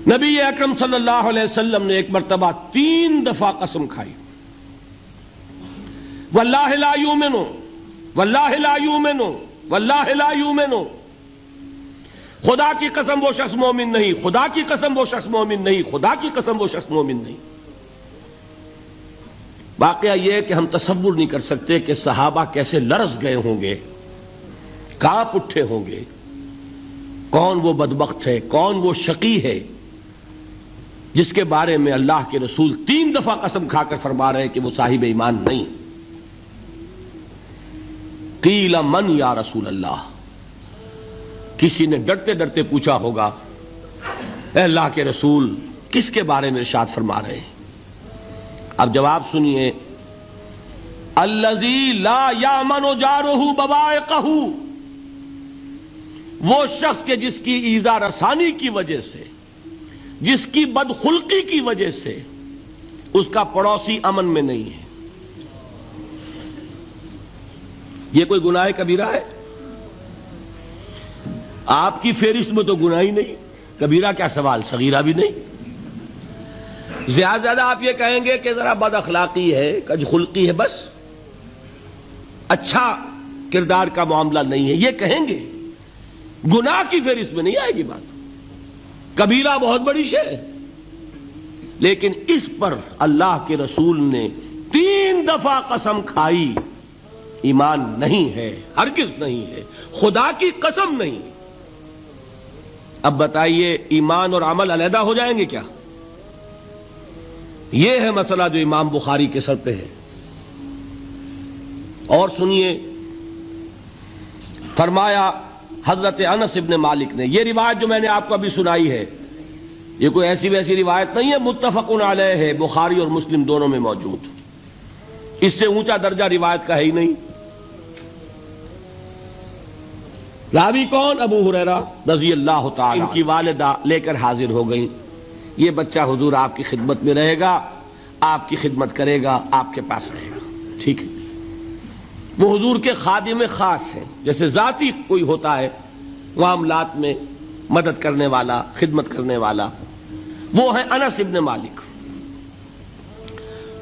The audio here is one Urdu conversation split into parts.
نبی اکرم صلی اللہ علیہ وسلم نے ایک مرتبہ 3 دفعہ قسم کھائی، واللہ لا یؤمنو، واللہ لا یؤمنو، واللہ لا یؤمنو، خدا کی قسم وہ شخص مومن نہیں، خدا کی قسم وہ شخص مومن نہیں، خدا کی قسم وہ شخص مومن نہیں۔ واقعہ یہ ہے کہ ہم تصور نہیں کر سکتے کہ صحابہ کیسے لرز گئے ہوں گے، کانپ اٹھے ہوں گے، کون وہ بدبخت ہے، کون وہ شقی ہے جس کے بارے میں اللہ کے رسول 3 دفعہ قسم کھا کر فرما رہے ہیں کہ وہ صاحب ایمان نہیں۔ قیل من یا رسول اللہ، کسی نے ڈرتے ڈرتے پوچھا ہوگا اے اللہ کے رسول کس کے بارے میں ارشاد فرما رہے ہیں؟ اب جواب سنیے، الذی لا یامن جارہ بوائقہ، وہ شخص کے جس کی ایذا رسانی کی وجہ سے، جس کی بدخلقی کی وجہ سے اس کا پڑوسی امن میں نہیں ہے۔ یہ کوئی گناہ کبیرہ ہے؟ آپ کی فہرست میں تو گناہ ہی نہیں، کبیرہ کیا سوال، صغیرہ بھی نہیں۔ زیادہ آپ یہ کہیں گے کہ ذرا بد اخلاقی ہے، کج خلقی ہے، بس اچھا کردار کا معاملہ نہیں ہے، یہ کہیں گے، گناہ کی فہرست میں نہیں آئے گی بات۔ کبیرہ بہت بڑی شے ہے، لیکن اس پر اللہ کے رسول نے 3 دفعہ قسم کھائی، ایمان نہیں ہے، ہرگز نہیں ہے، خدا کی قسم نہیں۔ اب بتائیے ایمان اور عمل علیحدہ ہو جائیں گے کیا؟ یہ ہے مسئلہ جو امام بخاری کے سر پہ ہے۔ اور سنیے، فرمایا حضرت انس ابن مالک نے، یہ روایت جو میں نے آپ کو ابھی سنائی ہے یہ کوئی ایسی ویسی روایت نہیں ہے، متفق علیہ ہے، بخاری اور مسلم دونوں میں موجود، اس سے اونچا درجہ روایت کا ہے ہی نہیں۔ راوی کون؟ ابو ہریرہ رضی اللہ تعالی، ان کی والدہ لے کر حاضر ہو گئیں، یہ بچہ حضور آپ کی خدمت میں رہے گا، آپ کی خدمت کرے گا، آپ کے پاس رہے گا، ٹھیک ہے۔ وہ حضور کے خادم خاص ہیں، جیسے ذاتی کوئی ہوتا ہے معاملات میں مدد کرنے والا، خدمت کرنے والا، وہ ہیں انس ابن مالک۔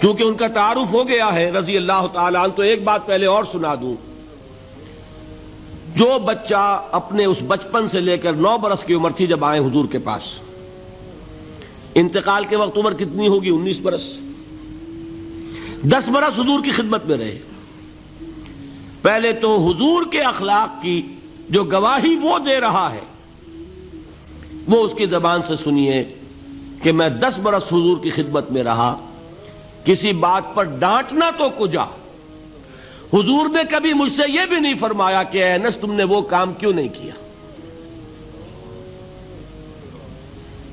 چونکہ ان کا تعارف ہو گیا ہے رضی اللہ تعالیٰ عنہ، تو ایک بات پہلے اور سنا دوں، جو بچہ اپنے اس بچپن سے لے کر 9 برس کی عمر تھی جب آئے حضور کے پاس، انتقال کے وقت عمر کتنی ہوگی؟ 19 برس، 10 برس حضور کی خدمت میں رہے۔ پہلے تو حضور کے اخلاق کی جو گواہی وہ دے رہا ہے وہ اس کی زبان سے سنیے کہ میں 10 برس حضور کی خدمت میں رہا، کسی بات پر ڈانٹنا تو کجا، حضور نے کبھی مجھ سے یہ بھی نہیں فرمایا کہ اے انس تم نے وہ کام کیوں نہیں کیا۔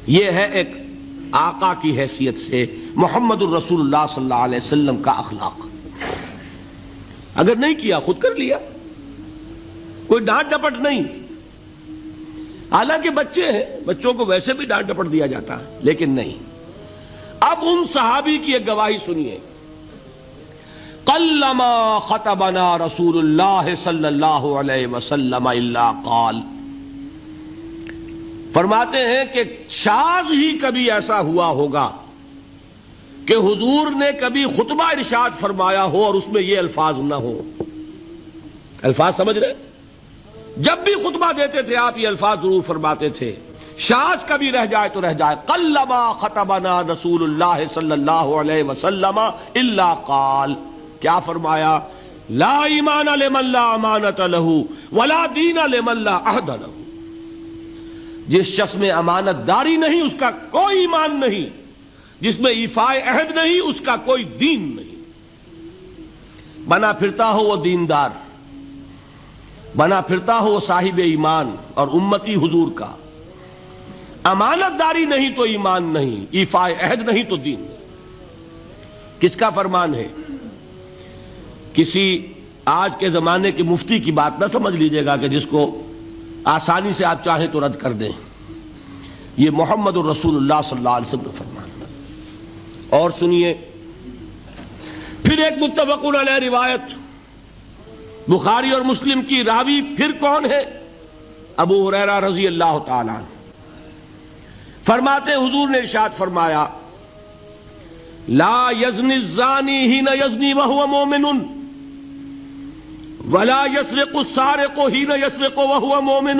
یہ ہے ایک آقا کی حیثیت سے محمد الرسول اللہ صلی اللہ علیہ وسلم کا اخلاق۔ اگر نہیں کیا خود کر لیا، کوئی ڈانٹ ڈپٹ نہیں۔ حالانکہ بچے ہیں، بچوں کو ویسے بھی ڈانٹ ڈپٹ دیا جاتا ہے، لیکن نہیں۔ اب ان صحابی کی ایک گواہی سنیے، قلما خطبنا رسول اللہ صلی اللہ علیہ وسلم الا قال، فرماتے ہیں کہ شاذ ہی کبھی ایسا ہوا ہوگا کہ حضور نے کبھی خطبہ ارشاد فرمایا ہو اور اس میں یہ الفاظ نہ ہو۔ الفاظ سمجھ رہے؟ جب بھی خطبہ دیتے تھے آپ یہ الفاظ ضرور فرماتے تھے، شاذ کبھی رہ جائے تو رہ جائے، قلما خطبنا رسول اللہ صلی اللہ علیہ وسلم الا قال، کیا فرمایا؟ لا ایمان لمن لا امانت لہ ولا دین لمن لا عہد لہ، جس شخص میں امانت داری نہیں اس کا کوئی ایمان نہیں، جس میں ایفائے عہد نہیں اس کا کوئی دین نہیں۔ بنا پھرتا ہو وہ دیندار، بنا پھرتا ہو وہ صاحب ایمان اور امتی حضور کا، امانت داری نہیں تو ایمان نہیں، ایفائے عہد نہیں تو دین نہیں۔ کس کا فرمان ہے؟ کسی آج کے زمانے کے مفتی کی بات نہ سمجھ لیجئے گا کہ جس کو آسانی سے آپ چاہیں تو رد کر دیں، یہ محمد الرسول اللہ صلی اللہ علیہ وسلم کا فرمان۔ اور سنیے پھر ایک متفق علیہ روایت بخاری اور مسلم کی، راوی پھر کون ہے؟ ابو ہریرہ رضی اللہ تعالیٰ عنہ۔ فرماتے حضور نے ارشاد فرمایا لا یزنی الزانی حین یزنی وہو مومن ولا یسرق السارق حین یسرق وہو مومن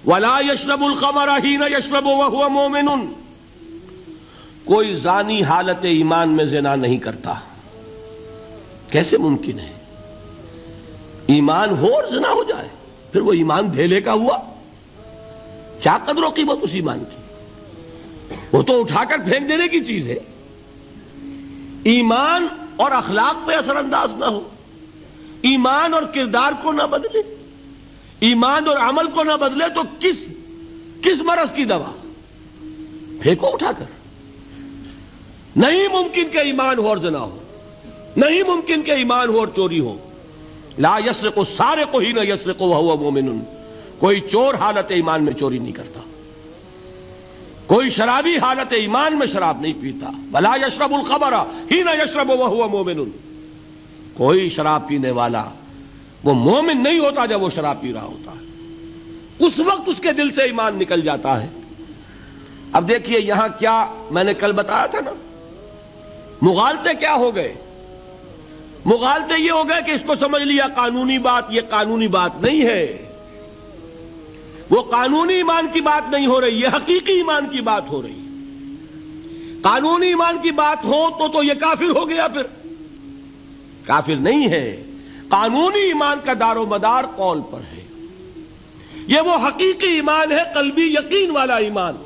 ولا یشرب الخمر حین یشرب وہو مومن. کوئی زانی حالت ایمان میں زنا نہیں کرتا. کیسے ممکن ہے؟ ایمان ہو اور زنا ہو جائے، پھر وہ ایمان دھیلے کا ہوا؟ کیا قدر و قیمت اس ایمان کی؟ وہ تو اٹھا کر پھینک دینے کی چیز ہے. ایمان اور اخلاق پہ اثر انداز نہ ہو، ایمان اور کردار کو نہ بدلے، ایمان اور عمل کو نہ بدلے تو کس مرض کی دوا؟ پھینکو اٹھا کر. نہیں ممکن کہ ایمان ہو اور زنا ہو، نہیں ممکن کہ ایمان ہو اور چوری ہو. لا یسرق السارق حین یسرق وہو مومن. کوئی چور حالت ایمان میں چوری نہیں کرتا، کوئی شرابی حالت ایمان میں شراب نہیں پیتا. ولا یشرب الخمر حین یشرب وہو مومن. کوئی شراب پینے والا وہ مومن نہیں ہوتا جب وہ شراب پی رہا ہوتا ہے، اس وقت اس کے دل سے ایمان نکل جاتا ہے. اب دیکھیے یہاں کیا میں نے کل بتایا تھا نا، مغالطے کیا ہو گئے؟ مغالطے یہ ہو گئے کہ اس کو سمجھ لیا قانونی بات. یہ قانونی بات نہیں ہے، وہ قانونی ایمان کی بات نہیں ہو رہی، یہ حقیقی ایمان کی بات ہو رہی. قانونی ایمان کی بات ہو تو یہ کافر ہو گیا. پھر کافر نہیں ہے. قانونی ایمان کا دار و مدار قول پر ہے. یہ وہ حقیقی ایمان ہے، قلبی یقین والا ایمان.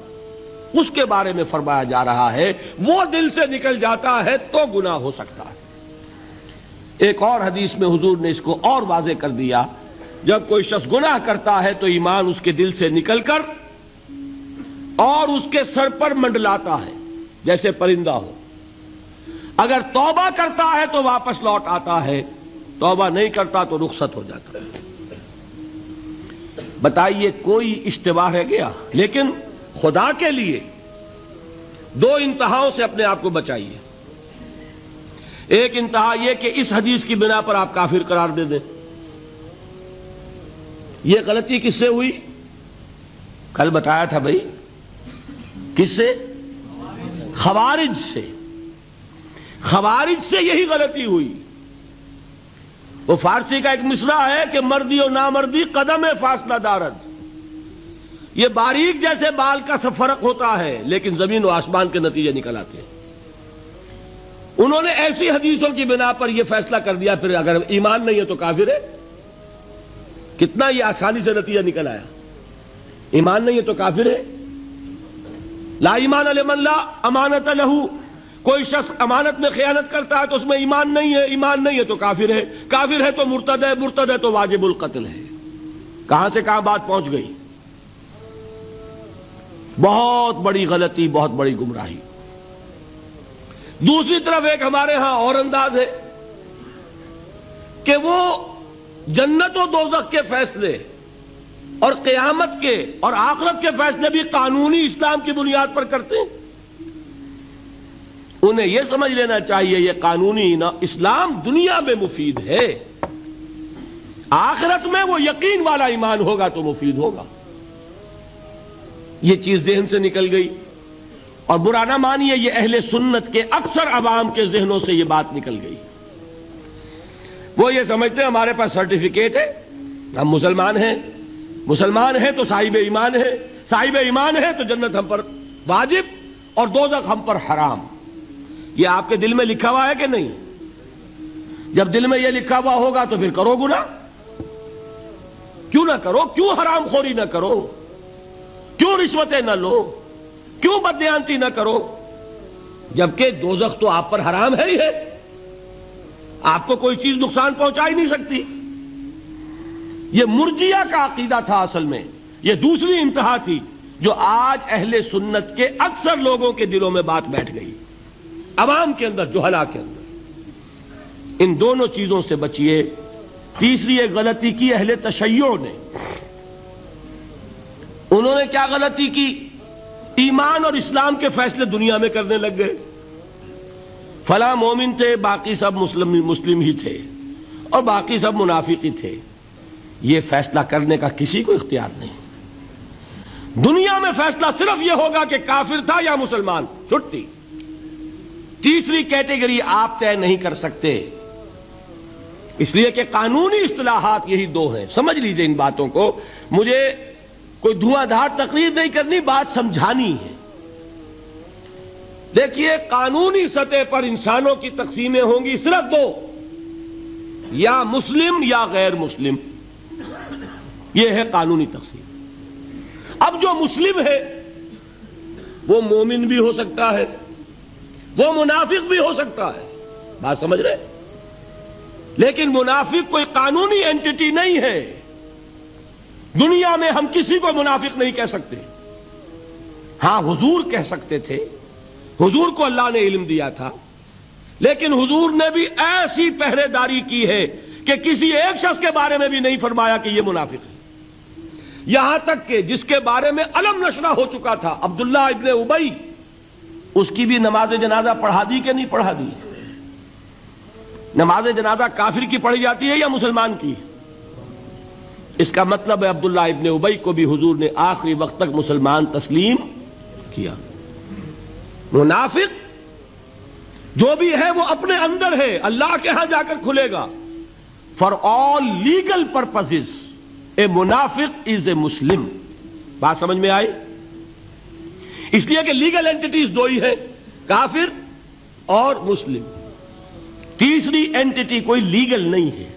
اس کے بارے میں فرمایا جا رہا ہے وہ دل سے نکل جاتا ہے تو گناہ ہو سکتا ہے. ایک اور حدیث میں حضور نے اس کو اور واضح کر دیا، جب کوئی شخص گناہ کرتا ہے تو ایمان اس کے دل سے نکل کر اور اس کے سر پر منڈلاتا ہے جیسے پرندہ ہو. اگر توبہ کرتا ہے تو واپس لوٹ آتا ہے، توبہ نہیں کرتا تو رخصت ہو جاتا ہے. بتائیے کوئی اشتباہ رہ گیا؟ لیکن خدا کے لیے دو انتہاؤں سے اپنے آپ کو بچائیے. ایک انتہا یہ کہ اس حدیث کی بنا پر آپ کافر قرار دے دیں. یہ غلطی کس سے ہوئی؟ کل بتایا تھا بھائی، کس سے؟ خوارج سے. خوارج سے یہی غلطی ہوئی. وہ فارسی کا ایک مصرع ہے کہ مردی و نامردی قدم فاصلہ دارد. یہ باریک جیسے بال کا سا فرق ہوتا ہے لیکن زمین و آسمان کے نتیجے نکل آتے ہیں. انہوں نے ایسی حدیثوں کی بنا پر یہ فیصلہ کر دیا پھر اگر ایمان نہیں ہے تو کافر ہے. کتنا یہ آسانی سے نتیجہ نکل آیا. ایمان نہیں ہے تو کافر ہے. لا ایمان لمن لا امانت لہو. کوئی شخص امانت میں خیانت کرتا ہے تو اس میں ایمان نہیں ہے، ایمان نہیں ہے تو کافر ہے. کافر ہے تو مرتد ہے، مرتد ہے تو واجب القتل ہے. کہاں سے کہاں بات پہنچ گئی؟ بہت بڑی غلطی، بہت بڑی گمراہی. دوسری طرف ایک ہمارے ہاں اور انداز ہے کہ وہ جنت و دوزخ کے فیصلے اور قیامت کے اور آخرت کے فیصلے بھی قانونی اسلام کی بنیاد پر کرتے ہیں. انہیں یہ سمجھ لینا چاہیے یہ قانونی اسلام دنیا میں مفید ہے، آخرت میں وہ یقین والا ایمان ہوگا تو مفید ہوگا. یہ چیز ذہن سے نکل گئی. اور برا نہ مانیے، یہ اہل سنت کے اکثر عوام کے ذہنوں سے یہ بات نکل گئی. وہ یہ سمجھتے ہیں ہمارے پاس سرٹیفکیٹ ہے، ہم مسلمان ہیں، مسلمان ہیں تو صاحب ایمان ہے، صاحب ایمان ہے تو جنت ہم پر واجب اور دوزخ ہم پر حرام. یہ آپ کے دل میں لکھا ہوا ہے کہ نہیں؟ جب دل میں یہ لکھا ہوا ہوگا تو پھر کرو گناہ. کیوں نہ کرو؟ کیوں حرام خوری نہ کرو؟ کیوں رشوتیں نہ لو؟ کیوں بددیانتی نہ کرو؟ جبکہ دوزخ تو آپ پر حرام ہے ہی ہے، آپ کو کوئی چیز نقصان پہنچا ہی نہیں سکتی. یہ مرجیہ کا عقیدہ تھا اصل میں. یہ دوسری انتہا تھی جو آج اہل سنت کے اکثر لوگوں کے دلوں میں بات بیٹھ گئی، عوام کے اندر، جہلا کے اندر. ان دونوں چیزوں سے بچیے. تیسری ایک غلطی کی اہل تشیع نے. انہوں نے کیا غلطی کی؟ ایمان اور اسلام کے فیصلے دنیا میں کرنے لگ گئے. فلاں مومن تھے، باقی سب مسلم ہی تھے اور باقی سب منافق ہی تھے. یہ فیصلہ کرنے کا کسی کو اختیار نہیں. دنیا میں فیصلہ صرف یہ ہوگا کہ کافر تھا یا مسلمان، چھٹی۔ تیسری کیٹیگری آپ طے نہیں کر سکتے، اس لیے کہ قانونی اصطلاحات یہی دو ہیں۔ سمجھ لیجئے ان باتوں کو، مجھے کوئی دھواں دھار تقریر نہیں کرنی، بات سمجھانی ہے۔ دیکھیے، قانونی سطح پر انسانوں کی تقسیمیں ہوں گی صرف دو، یا مسلم یا غیر مسلم، یہ ہے قانونی تقسیم۔ اب جو مسلم ہے وہ مومن بھی ہو سکتا ہے، وہ منافق بھی ہو سکتا ہے، بات سمجھ رہے؟ لیکن منافق کوئی قانونی اینٹی نہیں ہے۔ دنیا میں ہم کسی کو منافق نہیں کہہ سکتے، ہاں حضور کہہ سکتے تھے، حضور کو اللہ نے علم دیا تھا، لیکن حضور نے بھی ایسی پہرے داری کی ہے کہ کسی ایک شخص کے بارے میں بھی نہیں فرمایا کہ یہ منافق ہے۔ یہاں تک کہ جس کے بارے میں علم نشرہ ہو چکا تھا، عبداللہ ابن ابی، اس کی بھی نماز جنازہ پڑھا دی کہ نہیں پڑھا دی؟ نماز جنازہ کافر کی پڑھی جاتی ہے یا مسلمان کی؟ اس کا مطلب ہے عبداللہ ابن ابی کو بھی حضور نے آخری وقت تک مسلمان تسلیم کیا۔ منافق جو بھی ہے وہ اپنے اندر ہے، اللہ کے ہاں جا کر کھلے گا۔ فار آل لیگل پرپزز اے منافق از اے مسلم، بات سمجھ میں آئی؟ اس لیے کہ لیگل اینٹیٹیز دو ہی ہیں، کافر اور مسلم۔ تیسری اینٹیٹی کوئی لیگل نہیں ہے،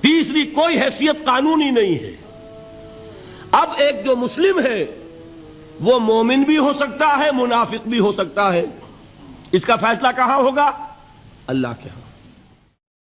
تیسری کوئی حیثیت قانونی نہیں ہے۔ اب ایک جو مسلم ہے وہ مومن بھی ہو سکتا ہے، منافق بھی ہو سکتا ہے، اس کا فیصلہ کہاں ہوگا؟ اللہ کے ہاں۔